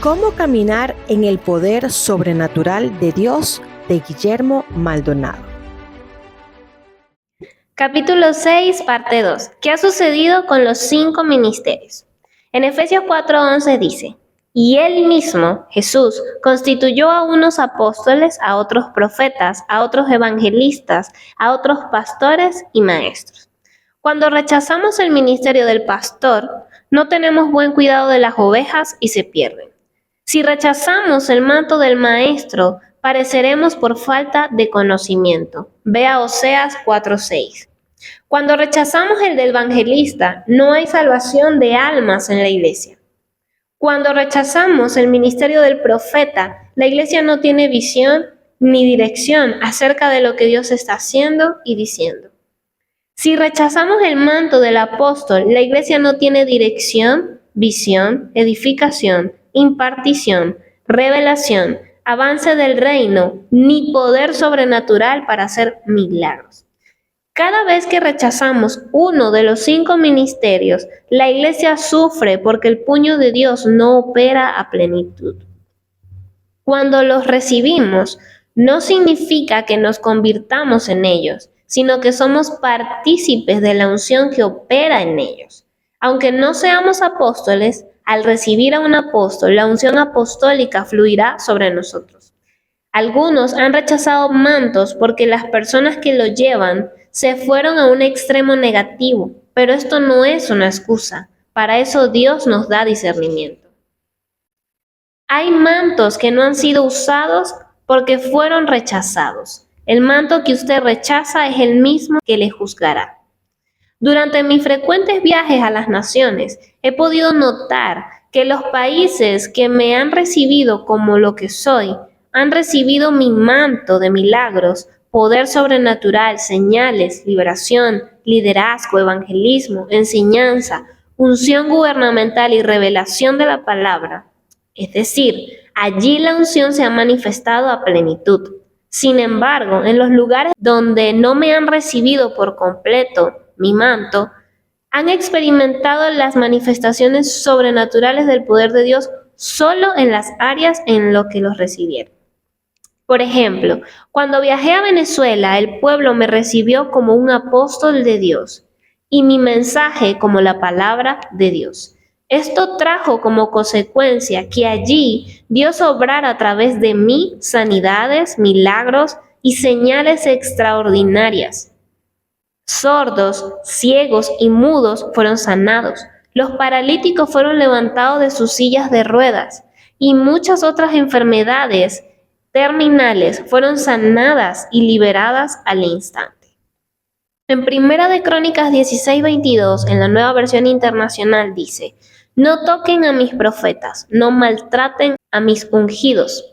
¿Cómo caminar en el poder sobrenatural de Dios? De Guillermo Maldonado. Capítulo 6, parte 2. ¿Qué ha sucedido con los 5 ministerios? En Efesios 4:11 dice: Y él mismo, Jesús, constituyó a unos apóstoles, a otros profetas, a otros evangelistas, a otros pastores y maestros. Cuando rechazamos el ministerio del pastor, no tenemos buen cuidado de las ovejas y se pierden. Si rechazamos el manto del maestro, pareceremos por falta de conocimiento. Vea Oseas 4:6. Cuando rechazamos el del evangelista, no hay salvación de almas en la iglesia. Cuando rechazamos el ministerio del profeta, la iglesia no tiene visión ni dirección acerca de lo que Dios está haciendo y diciendo. Si rechazamos el manto del apóstol, la iglesia no tiene dirección, visión, edificación, impartición, revelación, avance del reino, ni poder sobrenatural para hacer milagros. Cada vez que rechazamos uno de los 5 ministerios, la iglesia sufre porque el puño de Dios no opera a plenitud. Cuando los recibimos, no significa que nos convirtamos en ellos, sino que somos partícipes de la unción que opera en ellos. Aunque no seamos apóstoles, al recibir a un apóstol, la unción apostólica fluirá sobre nosotros. Algunos han rechazado mantos porque las personas que lo llevan se fueron a un extremo negativo, pero esto no es una excusa. Para eso Dios nos da discernimiento. Hay mantos que no han sido usados porque fueron rechazados. El manto que usted rechaza es el mismo que le juzgará. Durante mis frecuentes viajes a las naciones, he podido notar que los países que me han recibido como lo que soy, han recibido mi manto de milagros, poder sobrenatural, señales, liberación, liderazgo, evangelismo, enseñanza, unción gubernamental y revelación de la palabra. Es decir, allí la unción se ha manifestado a plenitud. Sin embargo, en los lugares donde no me han recibido por completo mi manto, han experimentado las manifestaciones sobrenaturales del poder de Dios solo en las áreas en las que los recibieron. Por ejemplo, cuando viajé a Venezuela, el pueblo me recibió como un apóstol de Dios y mi mensaje como la palabra de Dios. Esto trajo como consecuencia que allí Dios obrara a través de mí sanidades, milagros y señales extraordinarias. Sordos, ciegos y mudos fueron sanados. Los paralíticos fueron levantados de sus sillas de ruedas y muchas otras enfermedades terminales fueron sanadas y liberadas al instante. En Primera de Crónicas 16:22, en la Nueva Versión Internacional dice: No toquen a mis profetas, no maltraten a mis ungidos.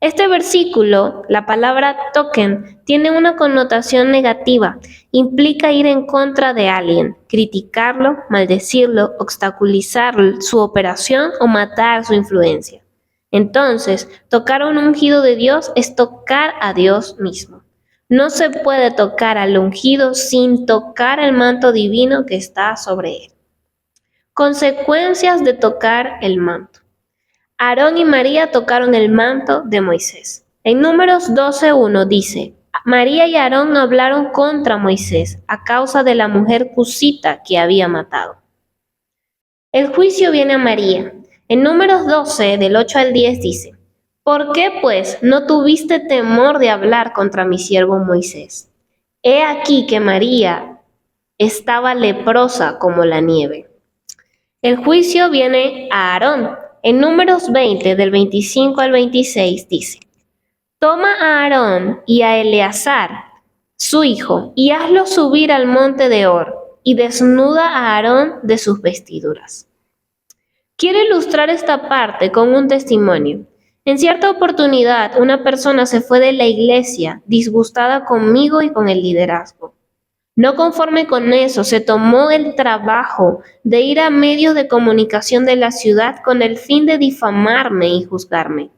Este versículo, la palabra toquen, tiene una connotación negativa. Implica ir en contra de alguien, criticarlo, maldecirlo, obstaculizar su operación o matar su influencia. Entonces, tocar a un ungido de Dios es tocar a Dios mismo. No se puede tocar al ungido sin tocar el manto divino que está sobre él. Consecuencias de tocar el manto. Aarón y María tocaron el manto de Moisés. En Números 12:1 dice: María y Aarón hablaron contra Moisés a causa de la mujer cusita que había matado. El juicio viene a María. En Números 12, del 8 al 10 dice: ¿Por qué, pues, no tuviste temor de hablar contra mi siervo Moisés? He aquí que María estaba leprosa como la nieve. El juicio viene a Aarón. En Números 20, del 25 al 26 dice: Toma a Aarón y a Eleazar, su hijo, y hazlos subir al monte de Hor, y desnuda a Aarón de sus vestiduras. Quiero ilustrar esta parte con un testimonio. En cierta oportunidad, una persona se fue de la iglesia disgustada conmigo y con el liderazgo. No conforme con eso, se tomó el trabajo de ir a medios de comunicación de la ciudad con el fin de difamarme y juzgarme.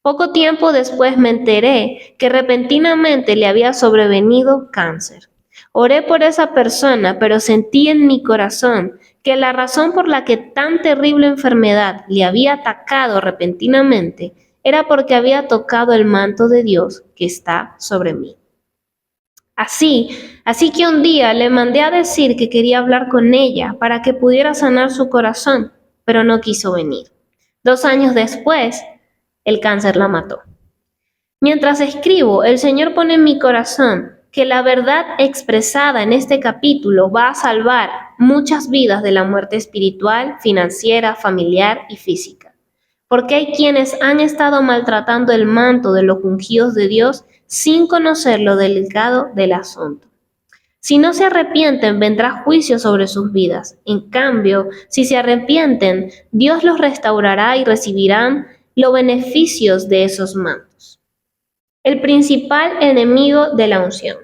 Poco tiempo después me enteré que repentinamente le había sobrevenido cáncer. Oré por esa persona, pero sentí en mi corazón que la razón por la que tan terrible enfermedad le había atacado repentinamente era porque había tocado el manto de Dios que está sobre mí. Así que un día le mandé a decir que quería hablar con ella para que pudiera sanar su corazón, pero no quiso venir. 2 años después, el cáncer la mató. Mientras escribo, el Señor pone en mi corazón que la verdad expresada en este capítulo va a salvar muchas vidas de la muerte espiritual, financiera, familiar y física. Porque hay quienes han estado maltratando el manto de los ungidos de Dios sin conocer lo delicado del asunto. Si no se arrepienten, vendrá juicio sobre sus vidas. En cambio, si se arrepienten, Dios los restaurará y recibirán los beneficios de esos mantos. El principal enemigo de la unción.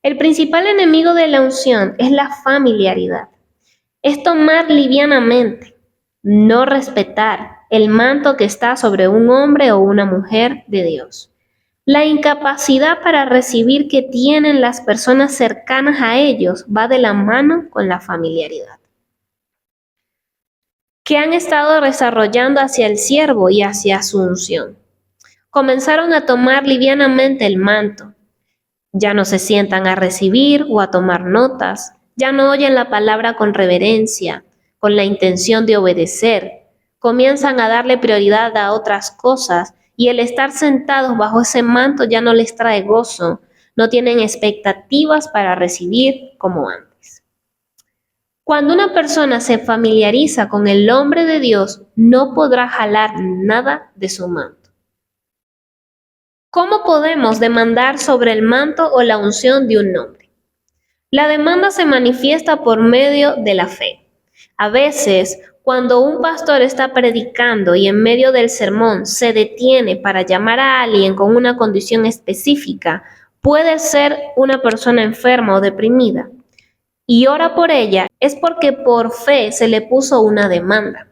El principal enemigo de la unción es la familiaridad. Es tomar livianamente, no respetar el manto que está sobre un hombre o una mujer de Dios. La incapacidad para recibir que tienen las personas cercanas a ellos va de la mano con la familiaridad que han estado desarrollando hacia el siervo y hacia su unción. Comenzaron a tomar livianamente el manto. Ya no se sientan a recibir o a tomar notas, ya no oyen la palabra con reverencia, con la intención de obedecer. Comienzan a darle prioridad a otras cosas y el estar sentados bajo ese manto ya no les trae gozo, no tienen expectativas para recibir como antes. Cuando una persona se familiariza con el hombre de Dios, no podrá jalar nada de su manto. ¿Cómo podemos demandar sobre el manto o la unción de un hombre? La demanda se manifiesta por medio de la fe. A veces, cuando un pastor está predicando y en medio del sermón se detiene para llamar a alguien con una condición específica, puede ser una persona enferma o deprimida, y ora por ella, es porque por fe se le puso una demanda.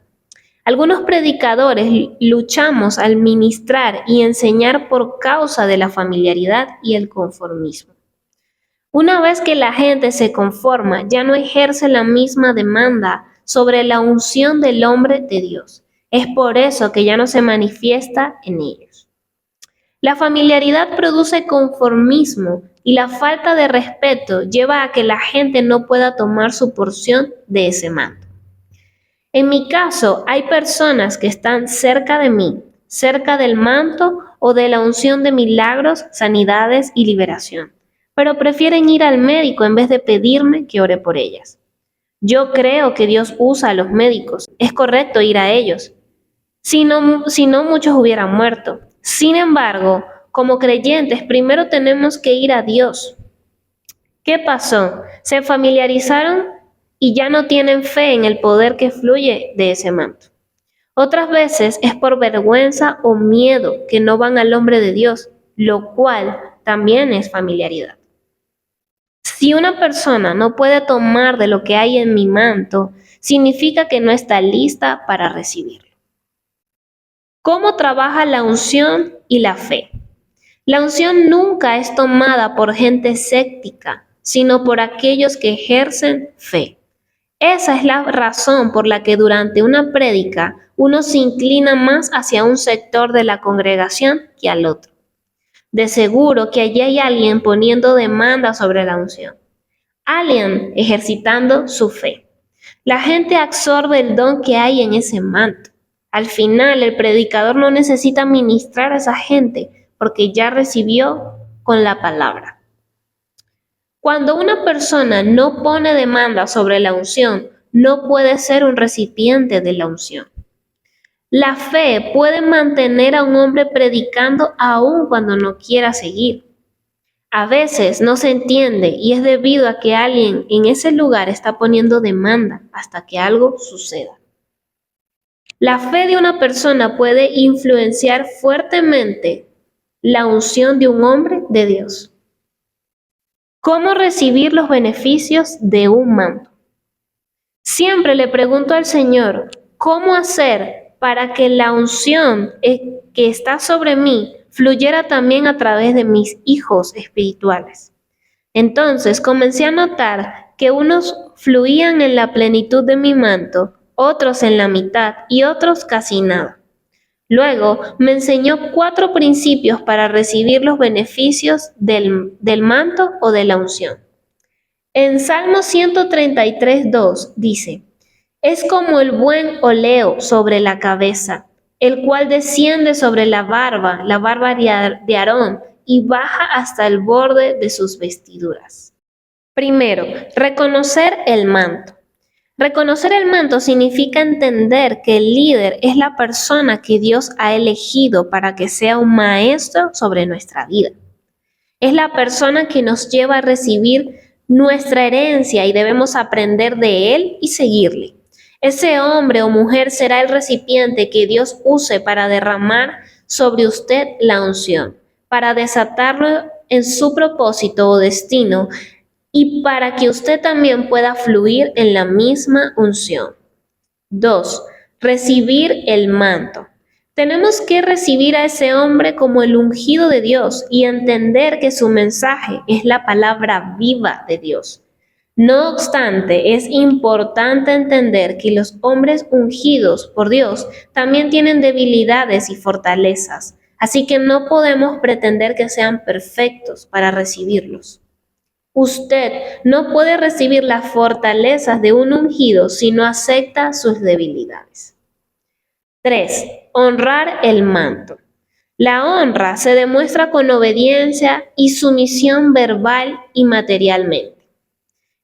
Algunos predicadores luchamos al ministrar y enseñar por causa de la familiaridad y el conformismo. Una vez que la gente se conforma, ya no ejerce la misma demanda sobre la unción del hombre de Dios. Es por eso que ya no se manifiesta en ellos. La familiaridad produce conformismo y la falta de respeto lleva a que la gente no pueda tomar su porción de ese manto. En mi caso, hay personas que están cerca de mí, cerca del manto o de la unción de milagros, sanidades y liberación, pero prefieren ir al médico en vez de pedirme que ore por ellas. Yo creo que Dios usa a los médicos, es correcto ir a ellos. Si no, muchos hubieran muerto. Sin embargo, como creyentes, primero tenemos que ir a Dios. ¿Qué pasó? Se familiarizaron y ya no tienen fe en el poder que fluye de ese manto. Otras veces es por vergüenza o miedo que no van al hombre de Dios, lo cual también es familiaridad. Si una persona no puede tomar de lo que hay en mi manto, significa que no está lista para recibirlo. ¿Cómo trabaja la unción y la fe? La unción nunca es tomada por gente escéptica, sino por aquellos que ejercen fe. Esa es la razón por la que durante una prédica uno se inclina más hacia un sector de la congregación que al otro. De seguro que allí hay alguien poniendo demanda sobre la unción, alguien ejercitando su fe. La gente absorbe el don que hay en ese manto. Al final, el predicador no necesita ministrar a esa gente porque ya recibió con la palabra. Cuando una persona no pone demanda sobre la unción, no puede ser un recipiente de la unción. La fe puede mantener a un hombre predicando aun cuando no quiera seguir. A veces no se entiende y es debido a que alguien en ese lugar está poniendo demanda hasta que algo suceda. La fe de una persona puede influenciar fuertemente la unción de un hombre de Dios. ¿Cómo recibir los beneficios de un manto? Siempre le pregunto al Señor, ¿cómo hacer para que la unción que está sobre mí fluyera también a través de mis hijos espirituales? Entonces comencé a notar que unos fluían en la plenitud de mi manto, otros en la mitad y otros casi nada. Luego me enseñó 4 principios para recibir los beneficios del manto o de la unción. En Salmo 133:2 dice: es como el buen óleo sobre la cabeza, el cual desciende sobre la barba de Aarón, y baja hasta el borde de sus vestiduras. Primero, reconocer el manto. Reconocer el manto significa entender que el líder es la persona que Dios ha elegido para que sea un maestro sobre nuestra vida. Es la persona que nos lleva a recibir nuestra herencia y debemos aprender de él y seguirle. Ese hombre o mujer será el recipiente que Dios use para derramar sobre usted la unción, para desatarlo en su propósito o destino y para que usted también pueda fluir en la misma unción. 2. Recibir el manto. Tenemos que recibir a ese hombre como el ungido de Dios y entender que su mensaje es la palabra viva de Dios. No obstante, es importante entender que los hombres ungidos por Dios también tienen debilidades y fortalezas, así que no podemos pretender que sean perfectos para recibirlos. Usted no puede recibir las fortalezas de un ungido si no acepta sus debilidades. 3. Honrar el manto. La honra se demuestra con obediencia y sumisión verbal y materialmente.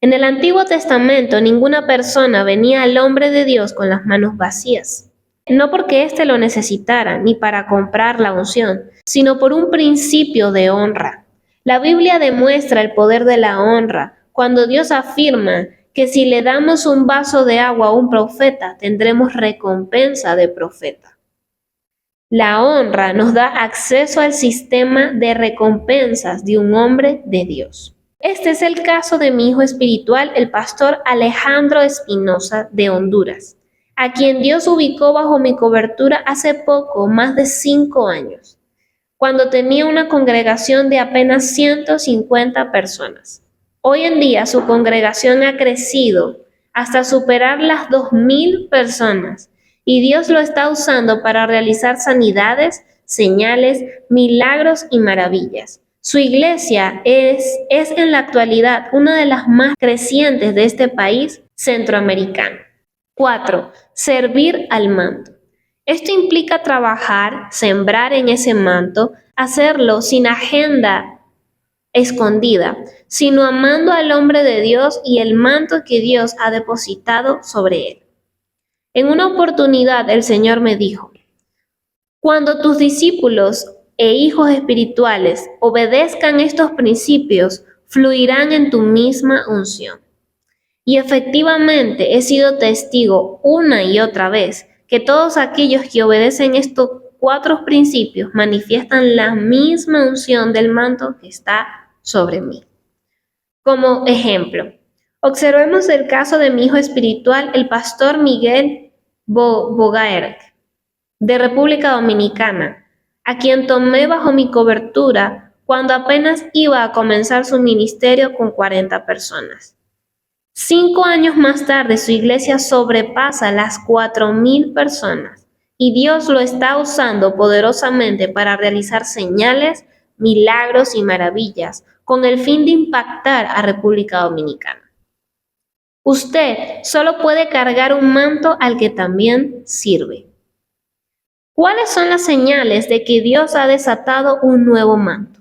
En el Antiguo Testamento ninguna persona venía al hombre de Dios con las manos vacías, no porque éste lo necesitara ni para comprar la unción, sino por un principio de honra. La Biblia demuestra el poder de la honra cuando Dios afirma que si le damos un vaso de agua a un profeta, tendremos recompensa de profeta. La honra nos da acceso al sistema de recompensas de un hombre de Dios. Este es el caso de mi hijo espiritual, el pastor Alejandro Espinosa de Honduras, a quien Dios ubicó bajo mi cobertura hace poco, más de 5 años, cuando tenía una congregación de apenas 150 personas. Hoy en día su congregación ha crecido hasta superar las 2,000 personas y Dios lo está usando para realizar sanidades, señales, milagros y maravillas. Su iglesia es en la actualidad una de las más crecientes de este país centroamericano. 4. Servir al manto. Esto implica trabajar, sembrar en ese manto, hacerlo sin agenda escondida, sino amando al hombre de Dios y el manto que Dios ha depositado sobre él. En una oportunidad el Señor me dijo: cuando tus discípulos e hijos espirituales obedezcan estos principios, fluirán en tu misma unción. Y efectivamente he sido testigo una y otra vez que todos aquellos que obedecen estos 4 principios manifiestan la misma unción del manto que está sobre mí. Como ejemplo, observemos el caso de mi hijo espiritual, el pastor Miguel Bogaerg, de República Dominicana, a quien tomé bajo mi cobertura cuando apenas iba a comenzar su ministerio con 40 personas. 5 años más tarde, su iglesia sobrepasa las 4,000 personas y Dios lo está usando poderosamente para realizar señales, milagros y maravillas con el fin de impactar a República Dominicana. Usted solo puede cargar un manto al que también sirve. ¿Cuáles son las señales de que Dios ha desatado un nuevo manto?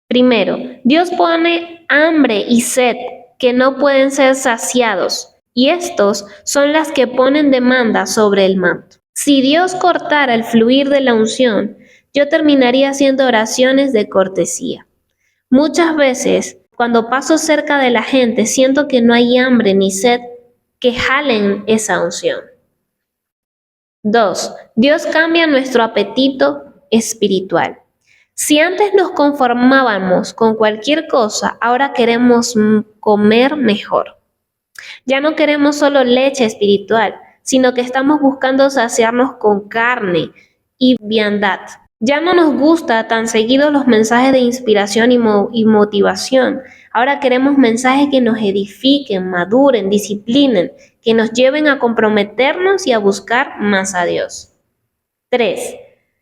Primero, Dios pone hambre y sed que no pueden ser saciados, y estos son las que ponen demanda sobre el manto. Si Dios cortara el fluir de la unción, yo terminaría haciendo oraciones de cortesía. Muchas veces, cuando paso cerca de la gente, siento que no hay hambre ni sed que jalen esa unción. 2. Dios cambia nuestro apetito espiritual. Si antes nos conformábamos con cualquier cosa, ahora queremos comer mejor. Ya no queremos solo leche espiritual, sino que estamos buscando saciarnos con carne y viandad. Ya no nos gusta tan seguido los mensajes de inspiración y motivación. Ahora queremos mensajes que nos edifiquen, maduren, disciplinen, que nos lleven a comprometernos y a buscar más a Dios. 3.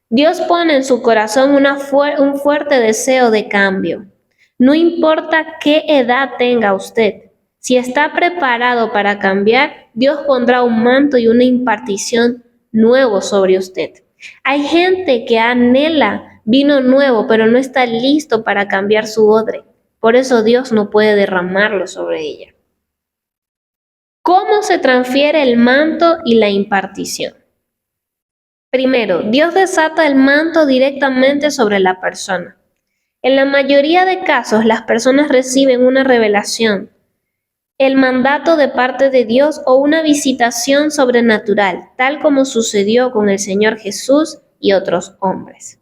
Dios pone en su corazón un fuerte deseo de cambio. No importa qué edad tenga usted, si está preparado para cambiar, Dios pondrá un manto y una impartición nuevo sobre usted. Hay gente que anhela vino nuevo, pero no está listo para cambiar su odre. Por eso Dios no puede derramarlo sobre ella. ¿Cómo se transfiere el manto y la impartición? Primero, Dios desata el manto directamente sobre la persona. En la mayoría de casos, las personas reciben una revelación, el mandato de parte de Dios o una visitación sobrenatural, tal como sucedió con el Señor Jesús y otros hombres.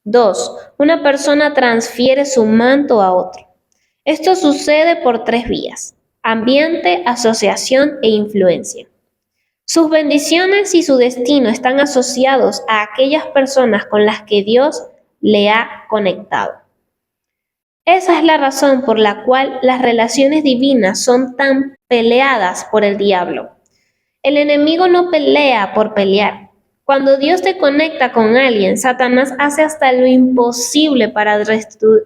2. Una persona transfiere su manto a otro. Esto sucede por 3 vías: ambiente, asociación e influencia. Sus bendiciones y su destino están asociados a aquellas personas con las que Dios le ha conectado. Esa es la razón por la cual las relaciones divinas son tan peleadas por el diablo. El enemigo no pelea por pelear. Cuando Dios te conecta con alguien, Satanás hace hasta lo imposible para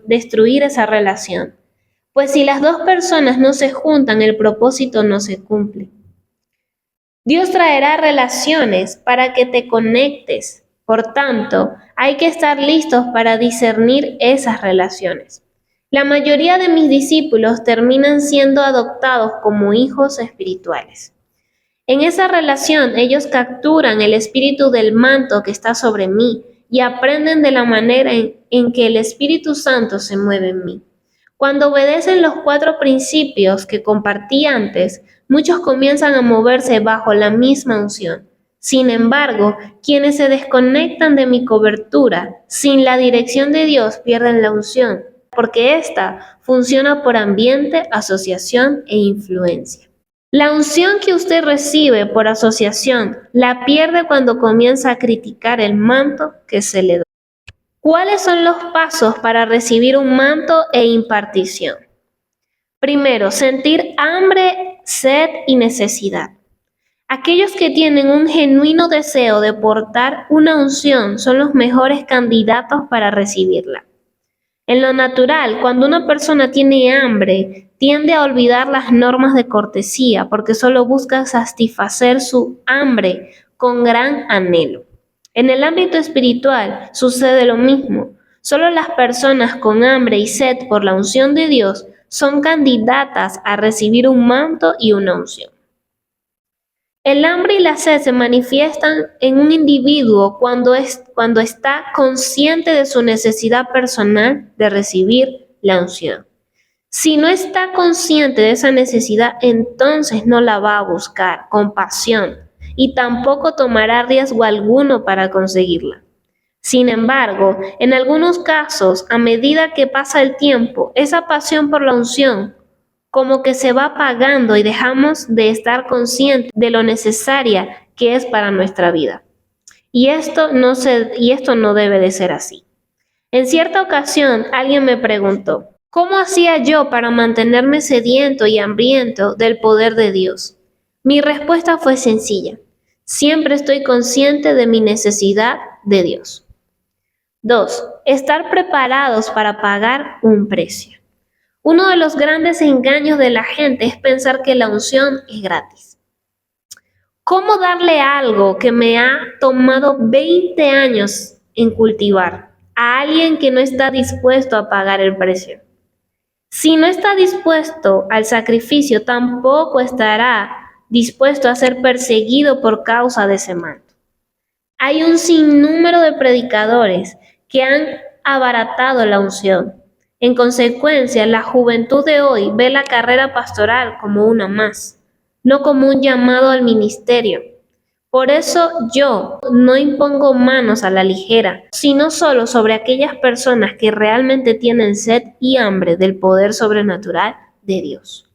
destruir esa relación. Pues si las dos personas no se juntan, el propósito no se cumple. Dios traerá relaciones para que te conectes. Por tanto, hay que estar listos para discernir esas relaciones. La mayoría de mis discípulos terminan siendo adoptados como hijos espirituales. En esa relación, ellos capturan el espíritu del manto que está sobre mí y aprenden de la manera en que el Espíritu Santo se mueve en mí. Cuando obedecen los 4 principios que compartí antes, muchos comienzan a moverse bajo la misma unción. Sin embargo, quienes se desconectan de mi cobertura sin la dirección de Dios pierden la unción, porque ésta funciona por ambiente, asociación e influencia. La unción que usted recibe por asociación la pierde cuando comienza a criticar el manto que se le da. ¿Cuáles son los pasos para recibir un manto e impartición? Primero, sentir hambre, sed y necesidad. Aquellos que tienen un genuino deseo de portar una unción son los mejores candidatos para recibirla. En lo natural, cuando una persona tiene hambre, tiende a olvidar las normas de cortesía porque solo busca satisfacer su hambre con gran anhelo. En el ámbito espiritual sucede lo mismo. Solo las personas con hambre y sed por la unción de Dios son candidatas a recibir un manto y una unción. El hambre y la sed se manifiestan en un individuo cuando está consciente de su necesidad personal de recibir la unción. Si no está consciente de esa necesidad, entonces no la va a buscar con pasión y tampoco tomará riesgo alguno para conseguirla. Sin embargo, en algunos casos, a medida que pasa el tiempo, esa pasión por la unción como que se va apagando y dejamos de estar conscientes de lo necesaria que es para nuestra vida. Y esto no debe de ser así. En cierta ocasión, alguien me preguntó, ¿cómo hacía yo para mantenerme sediento y hambriento del poder de Dios? Mi respuesta fue sencilla. Siempre estoy consciente de mi necesidad de Dios. 2. Estar preparados para pagar un precio. Uno de los grandes engaños de la gente es pensar que la unción es gratis. ¿Cómo darle algo que me ha tomado 20 años en cultivar a alguien que no está dispuesto a pagar el precio? Si no está dispuesto al sacrificio, tampoco estará dispuesto a ser perseguido por causa de ese manto. Hay un sinnúmero de predicadores que han abaratado la unción. En consecuencia, la juventud de hoy ve la carrera pastoral como una más, no como un llamado al ministerio. Por eso yo no impongo manos a la ligera, sino solo sobre aquellas personas que realmente tienen sed y hambre del poder sobrenatural de Dios.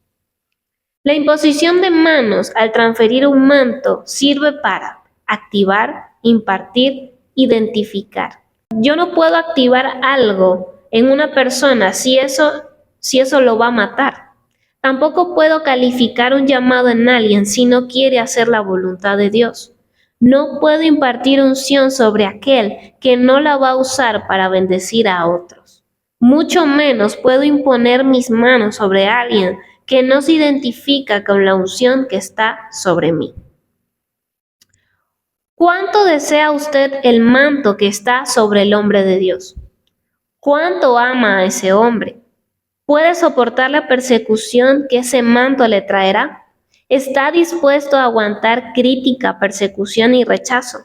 La imposición de manos al transferir un manto sirve para activar, impartir, identificar. Yo no puedo activar algo en una persona si eso si eso lo va a matar. Tampoco puedo calificar un llamado en alguien si no quiere hacer la voluntad de Dios. No puedo impartir unción sobre aquel que no la va a usar para bendecir a otros. Mucho menos puedo imponer mis manos sobre alguien que no se identifica con la unción que está sobre mí. ¿Cuánto desea usted el manto que está sobre el hombre de Dios? ¿Cuánto ama a ese hombre? ¿Puede soportar la persecución que ese manto le traerá? ¿Está dispuesto a aguantar crítica, persecución y rechazo?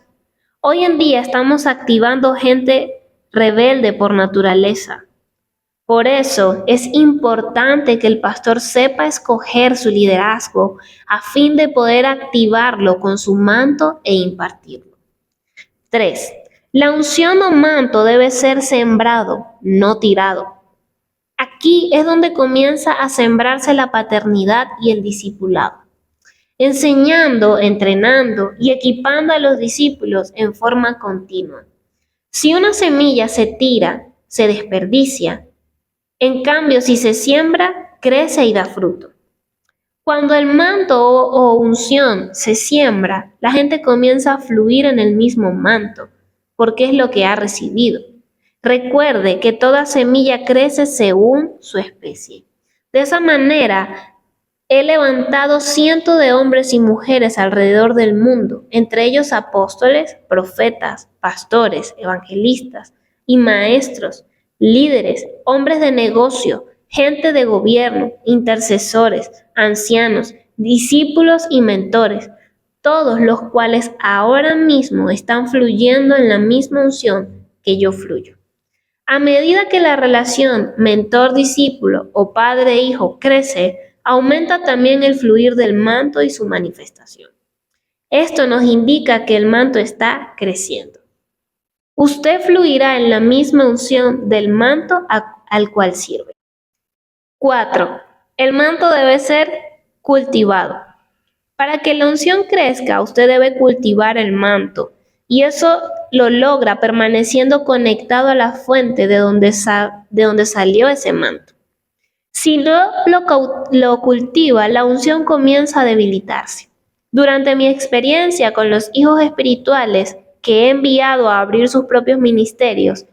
Hoy en día estamos activando gente rebelde por naturaleza. Por eso es importante que el pastor sepa escoger su liderazgo a fin de poder activarlo con su manto e impartirlo. 3. La unción o manto debe ser sembrado, no tirado. Aquí es donde comienza a sembrarse la paternidad y el discipulado, enseñando, entrenando y equipando a los discípulos en forma continua. Si una semilla se tira, se desperdicia. En cambio, si se siembra, crece y da fruto. Cuando el manto o unción se siembra, la gente comienza a fluir en el mismo manto, porque es lo que ha recibido. Recuerde que toda semilla crece según su especie. De esa manera, he levantado cientos de hombres y mujeres alrededor del mundo, entre ellos apóstoles, profetas, pastores, evangelistas y maestros, líderes, hombres de negocio, gente de gobierno, intercesores, ancianos, discípulos y mentores, todos los cuales ahora mismo están fluyendo en la misma unción que yo fluyo. A medida que la relación mentor-discípulo o padre-hijo crece, aumenta también el fluir del manto y su manifestación. Esto nos indica que el manto está creciendo. Usted fluirá en la misma unción del manto al cual sirve. 4. El manto debe ser cultivado. Para que la unción crezca, usted debe cultivar el manto, y eso lo logra permaneciendo conectado a la fuente de donde salió ese manto. Si no lo cultiva, la unción comienza a debilitarse. Durante mi experiencia con los hijos espirituales que he enviado a abrir sus propios ministerios,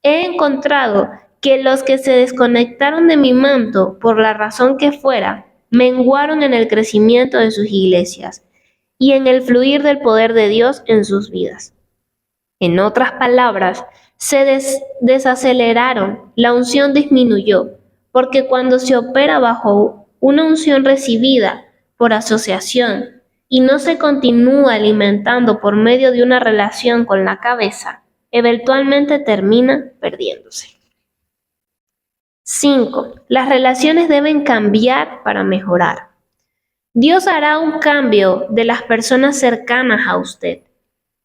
he encontrado que los que se desconectaron de mi manto, por la razón que fuera, menguaron en el crecimiento de sus iglesias y en el fluir del poder de Dios en sus vidas. En otras palabras, se desaceleraron, la unción disminuyó, porque cuando se opera bajo una unción recibida por asociación y no se continúa alimentando por medio de una relación con la cabeza, eventualmente termina perdiéndose. 5. Las relaciones deben cambiar para mejorar. Dios hará un cambio de las personas cercanas a usted,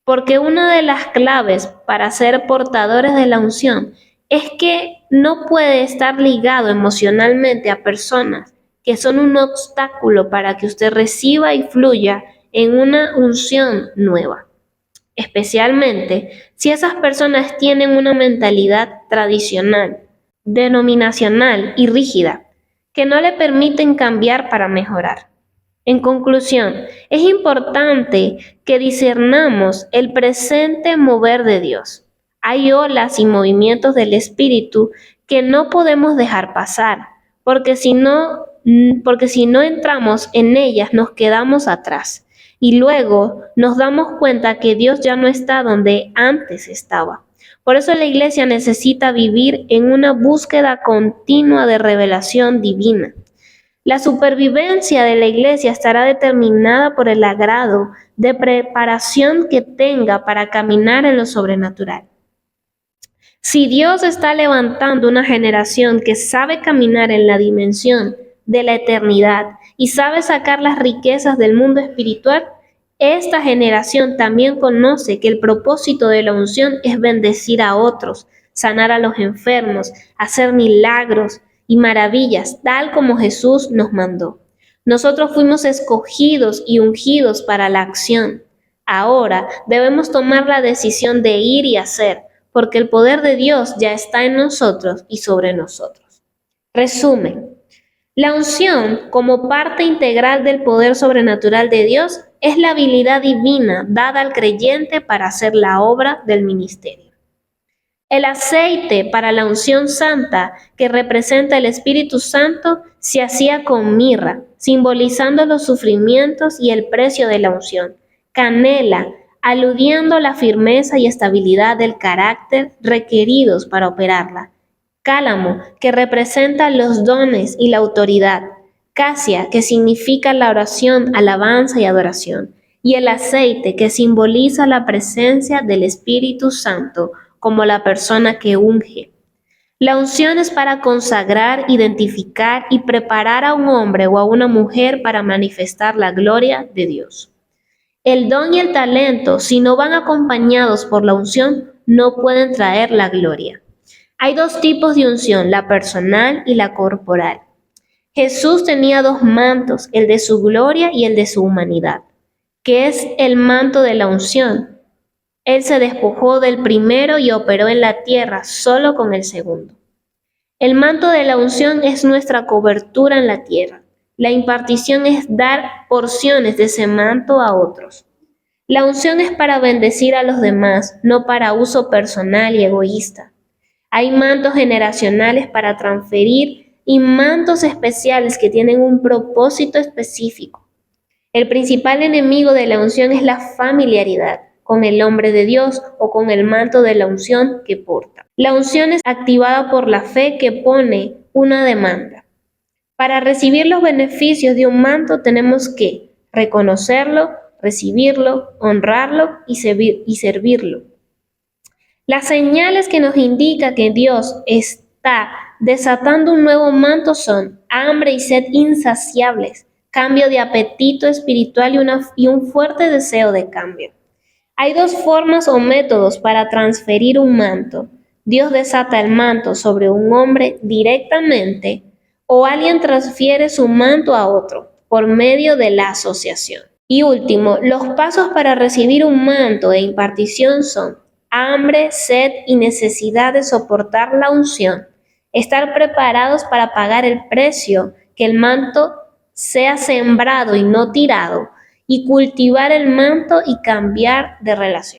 porque una de las claves para ser portadores de la unción es que no puede estar ligado emocionalmente a personas que son un obstáculo para que usted reciba y fluya en una unción nueva, especialmente si esas personas tienen una mentalidad tradicional, denominacional y rígida, que no le permiten cambiar para mejorar. En conclusión, es importante que discernamos el presente mover de Dios. Hay olas y movimientos del Espíritu que no podemos dejar pasar, porque si no entramos en ellas nos quedamos atrás y luego nos damos cuenta que Dios ya no está donde antes estaba. Por eso la iglesia necesita vivir en una búsqueda continua de revelación divina. La supervivencia de la iglesia estará determinada por el grado de preparación que tenga para caminar en lo sobrenatural. Si Dios está levantando una generación que sabe caminar en la dimensión de la eternidad y sabe sacar las riquezas del mundo espiritual, esta generación también conoce que el propósito de la unción es bendecir a otros, sanar a los enfermos, hacer milagros y maravillas, tal como Jesús nos mandó. Nosotros fuimos escogidos y ungidos para la acción. Ahora debemos tomar la decisión de ir y hacer, porque el poder de Dios ya está en nosotros y sobre nosotros. Resumen. La unción, como parte integral del poder sobrenatural de Dios, es la habilidad divina dada al creyente para hacer la obra del ministerio. El aceite para la unción santa, que representa el Espíritu Santo, se hacía con mirra, simbolizando los sufrimientos y el precio de la unción. Canela, aludiendo a la firmeza y estabilidad del carácter requeridos para operarla. Cálamo, que representa los dones y la autoridad. Casia, que significa la oración, alabanza y adoración. Y el aceite, que simboliza la presencia del Espíritu Santo como la persona que unge. La unción es para consagrar, identificar y preparar a un hombre o a una mujer para manifestar la gloria de Dios. El don y el talento, si no van acompañados por la unción, no pueden traer la gloria. Hay dos tipos de unción, la personal y la corporal. Jesús tenía dos mantos, el de su gloria y el de su humanidad, que es el manto de la unción. Él se despojó del primero y operó en la tierra solo con el segundo. El manto de la unción es nuestra cobertura en la tierra. La impartición es dar porciones de ese manto a otros. La unción es para bendecir a los demás, no para uso personal y egoísta. Hay mantos generacionales para transferir y mantos especiales que tienen un propósito específico. El principal enemigo de la unción es la familiaridad con el hombre de Dios o con el manto de la unción que porta. La unción es activada por la fe que pone una demanda. Para recibir los beneficios de un manto tenemos que reconocerlo, recibirlo, honrarlo y servirlo. Las señales que nos indican que Dios está desatando un nuevo manto son hambre y sed insaciables, cambio de apetito espiritual y un fuerte deseo de cambio. Hay dos formas o métodos para transferir un manto. Dios desata el manto sobre un hombre directamente o alguien transfiere su manto a otro por medio de la asociación. Y último, los pasos para recibir un manto de impartición son hambre, sed y necesidad de soportar la unción, estar preparados para pagar el precio, que el manto sea sembrado y no tirado, y cultivar el manto y cambiar de relación.